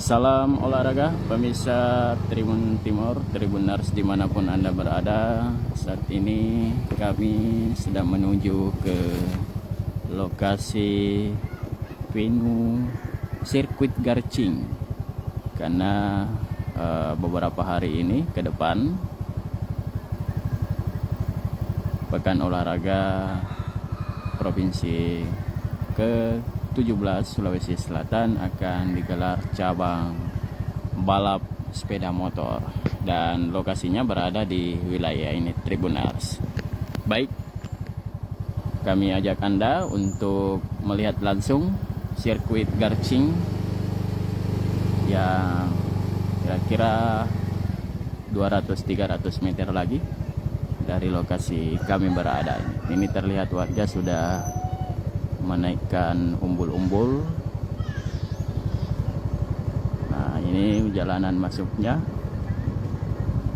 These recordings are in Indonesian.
Salam olahraga pemirsa Tribun Timur, Tribuners dimanapun Anda berada. Saat ini kami sedang menuju ke lokasi venue sirkuit Garching, karena beberapa hari ini ke depan Pekan Olahraga Provinsi ke-17 Sulawesi Selatan akan digelar cabang balap sepeda motor, dan lokasinya berada di wilayah ini Tribuners. Baik, kami ajak Anda untuk melihat langsung sirkuit Garching yang kira-kira 200-300 meter lagi dari lokasi kami berada. Ini terlihat warga sudah menaikkan umbul-umbul. Nah, ini jalanan masuknya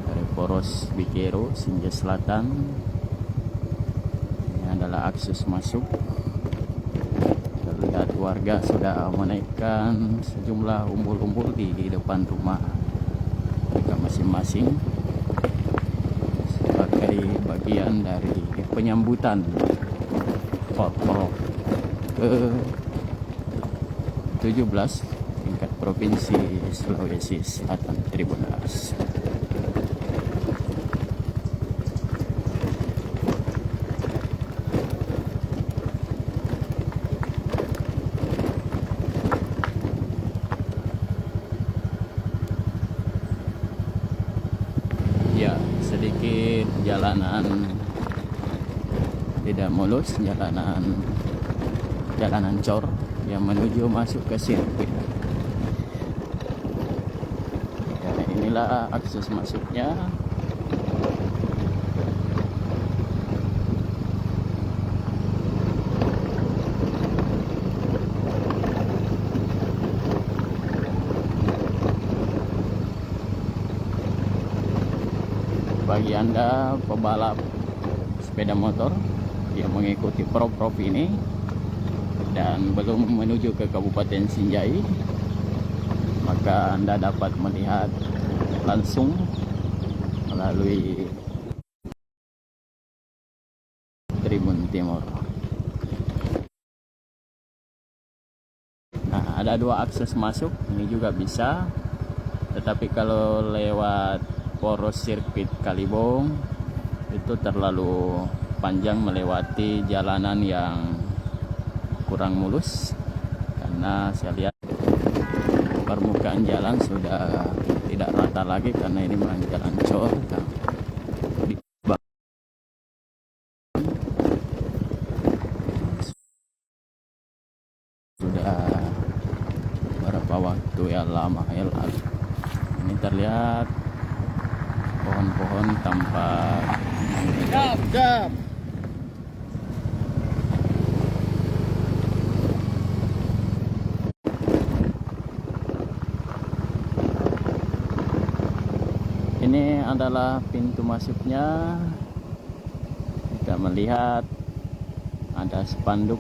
dari Poros Bikero, Sinja Selatan. Ini adalah akses masuk. Terlihat warga sudah menaikkan sejumlah umbul-umbul di depan rumah mereka masing-masing sebagai bagian dari penyambutan Porprov ke-17 tingkat Provinsi Sulawesi Selatan Tribuners. Ya, sedikit jalanan tidak mulus, jalanan cor yang menuju masuk ke sirkuit. Ya, inilah akses masuknya. Bagi Anda pebalap sepeda motor yang mengikuti Porprov ini dan belum menuju ke Kabupaten Sinjai, maka Anda dapat melihat langsung melalui Tribun Timur. Nah, ada dua akses masuk, ini juga bisa, tetapi kalau lewat Poros Sirkuit Kalibong itu terlalu panjang, melewati jalanan yang kurang mulus, karena saya lihat permukaan jalan sudah tidak rata lagi karena ini jalan cor. Sudah beberapa waktu yang lama ya lalu. Ini terlihat pohon-pohon tampak gap. Ini adalah pintu masuknya. Kita melihat ada spanduk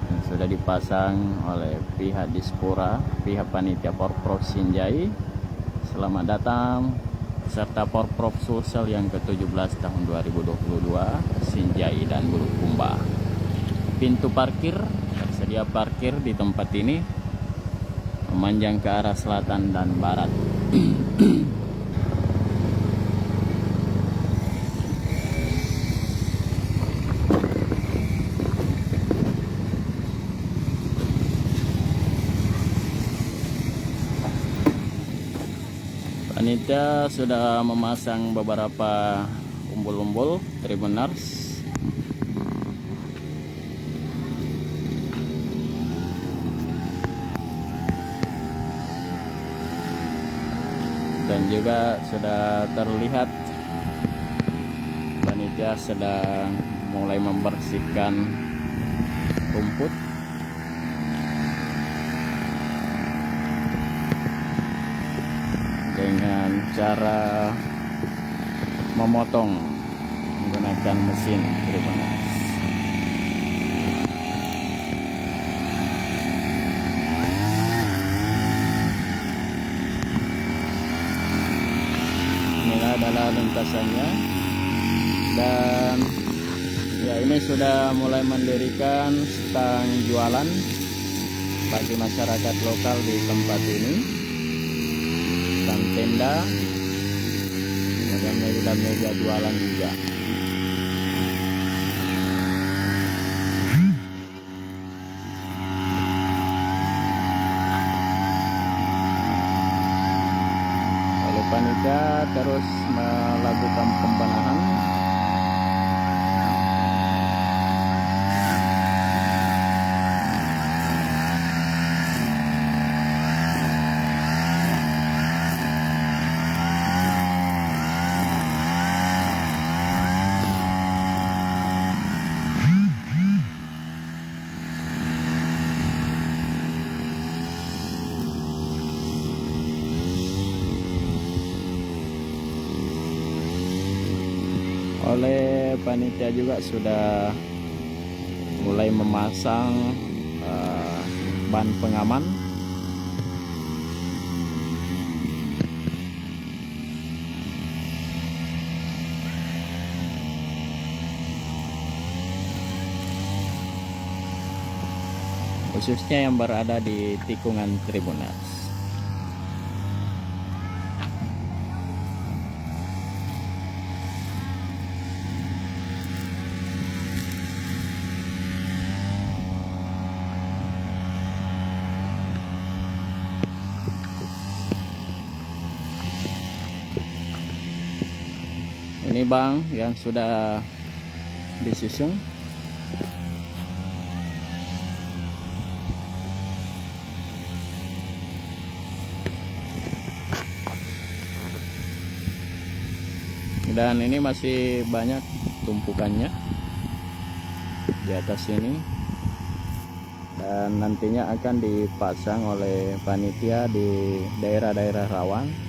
yang sudah dipasang oleh pihak Dispora, pihak panitia Porprov Sinjai. Selamat datang serta Porprov Sulsel yang ke-17 tahun 2022 Sinjai dan Bulukumba. Pintu parkir, tersedia parkir di tempat ini memanjang ke arah selatan dan barat. Panitia sudah memasang beberapa umbul-umbul Tribuners. Dan juga sudah terlihat panitia sedang mulai membersihkan rumput. Dengan cara memotong menggunakan mesin Tribuners. batasannya. Dan ya, ini sudah mulai mendirikan stang jualan bagi masyarakat lokal di tempat ini, stang tenda, kemudian meja jualan juga. Lalu panitia terus melakukan pembenahan. Oleh panitia juga sudah mulai memasang ban pengaman. Khususnya yang berada di tikungan Tribunneras. Ini bang yang sudah disusun. Dan ini masih banyak tumpukannya di atas ini, dan nantinya akan dipasang oleh panitia di daerah-daerah rawan.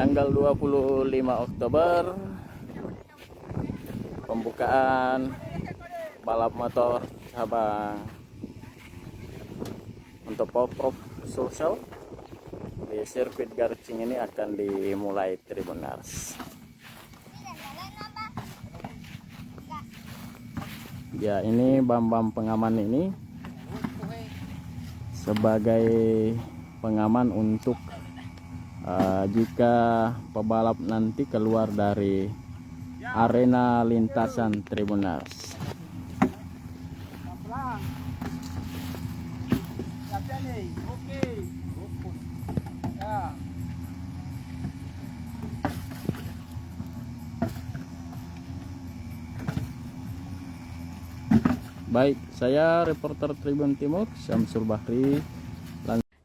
tanggal 25 Oktober pembukaan balap motor Sabang. Untuk pop-up social di sirkuit Garcing ini akan dimulai Tribunars. Ya, ini bam-bam pengaman ini sebagai pengaman untuk jika pebalap nanti keluar dari arena lintasan Tribunars. Baik, saya reporter Tribun Timur Syamsul Bahri.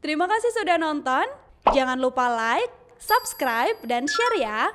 Terima kasih sudah nonton. Jangan lupa like, subscribe, dan share ya.